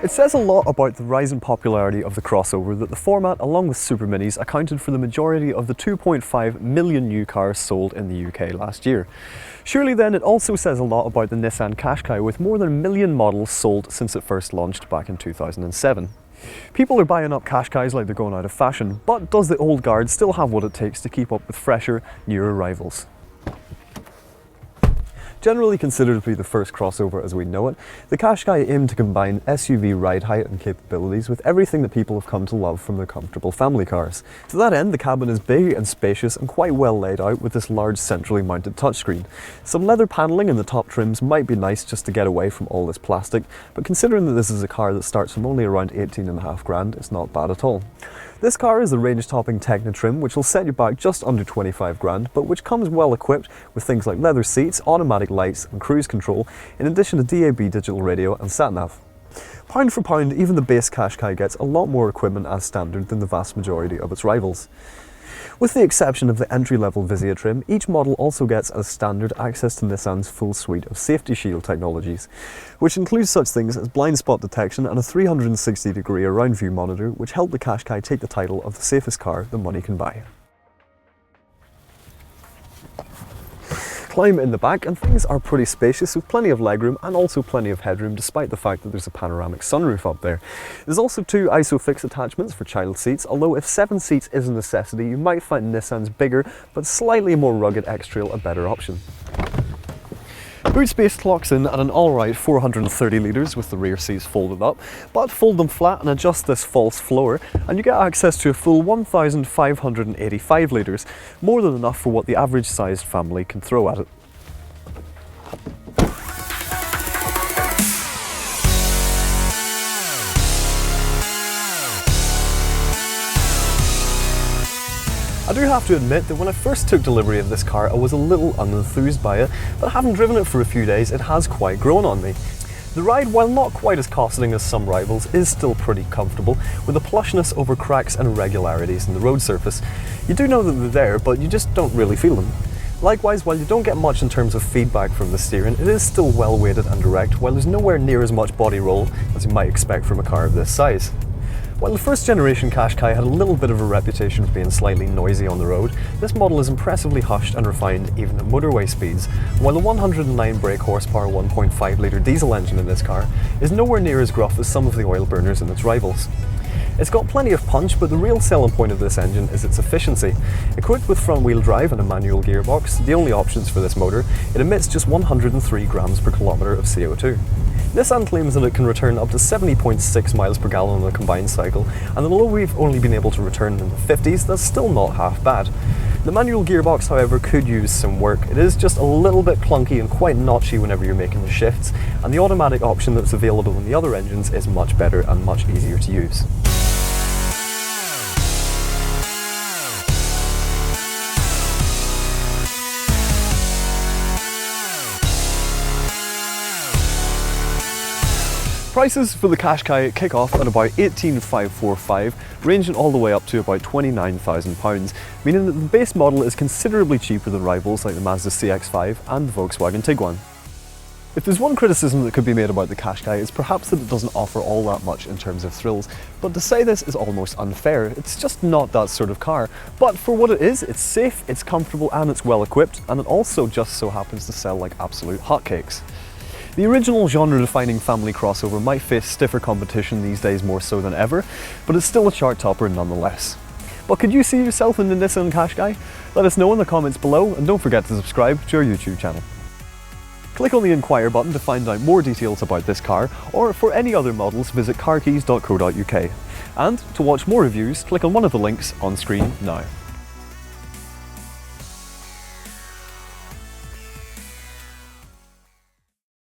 It says a lot about the rise in popularity of the crossover that the format, along with Super Minis, accounted for the majority of the 2.5 million new cars sold in the UK last year. Surely then it also says a lot about the Nissan Qashqai, with more than a million models sold since it first launched back in 2007. People are buying up Qashqais like they're going out of fashion, but does the old guard still have what it takes to keep up with fresher, newer rivals? Generally considered to be the first crossover as we know it, the Qashqai aimed to combine SUV ride height and capabilities with everything that people have come to love from their comfortable family cars. To that end, the cabin is big and spacious and quite well laid out with this large centrally mounted touchscreen. Some leather panelling in the top trims might be nice just to get away from all this plastic, but considering that this is a car that starts from only around 18.5 grand, it's not bad at all. This car is the range-topping Techno trim, which will set you back just under 25 grand, but which comes well equipped with things like leather seats, automatic lights and cruise control, in addition to DAB digital radio and sat-nav. Pound for pound, even the base Qashqai gets a lot more equipment as standard than the vast majority of its rivals. With the exception of the entry-level Vizia trim, each model also gets as standard access to Nissan's full suite of safety shield technologies, which includes such things as blind spot detection and a 360-degree around view monitor, which help the Qashqai take the title of the safest car the money can buy. Climb in the back and things are pretty spacious, with plenty of legroom and also plenty of headroom, despite the fact that there's a panoramic sunroof up there. There's also two ISOFIX attachments for child seats, although if 7 seats is a necessity, you might find Nissan's bigger but slightly more rugged X-Trail a better option. Boot space clocks in at an alright 430 litres with the rear seats folded up, but fold them flat and adjust this false floor and you get access to a full 1,585 litres, more than enough for what the average sized family can throw at it. I do have to admit that when I first took delivery of this car I was a little unenthused by it, but having driven it for a few days it has quite grown on me. The ride, while not quite as costing as some rivals, is still pretty comfortable, with a plushness over cracks and irregularities in the road surface. You do know that they're there, but you just don't really feel them. Likewise, while you don't get much in terms of feedback from the steering, it is still well weighted and direct, while there's nowhere near as much body roll as you might expect from a car of this size. While the first generation Qashqai had a little bit of a reputation for being slightly noisy on the road, this model is impressively hushed and refined even at motorway speeds, while the 109 brake horsepower 1.5 litre diesel engine in this car is nowhere near as gruff as some of the oil burners in its rivals. It's got plenty of punch, but the real selling point of this engine is its efficiency. Equipped with front-wheel drive and a manual gearbox, the only options for this motor, it emits just 103 grams per kilometre of CO2. Nissan claims that it can return up to 70.6 miles per gallon on a combined cycle, and although we've only been able to return in the 50s, that's still not half bad. The manual gearbox, however, could use some work. It is just a little bit clunky and quite notchy whenever you're making the shifts, and the automatic option that's available in the other engines is much better and much easier to use. Prices for the Qashqai kick off at about £18,545, ranging all the way up to about £29,000, meaning that the base model is considerably cheaper than rivals like the Mazda CX-5 and the Volkswagen Tiguan. If there's one criticism that could be made about the Qashqai, it's perhaps that it doesn't offer all that much in terms of thrills, but to say this is almost unfair. It's just not that sort of car. But for what it is, it's safe, it's comfortable and it's well equipped, and it also just so happens to sell like absolute hotcakes. The original genre-defining family crossover might face stiffer competition these days more so than ever, but it's still a chart topper nonetheless. But could you see yourself in the Nissan Qashqai? Let us know in the comments below, and don't forget to subscribe to our YouTube channel. Click on the Inquire button to find out more details about this car, or for any other models visit carkeys.co.uk. And to watch more reviews, click on one of the links on screen now.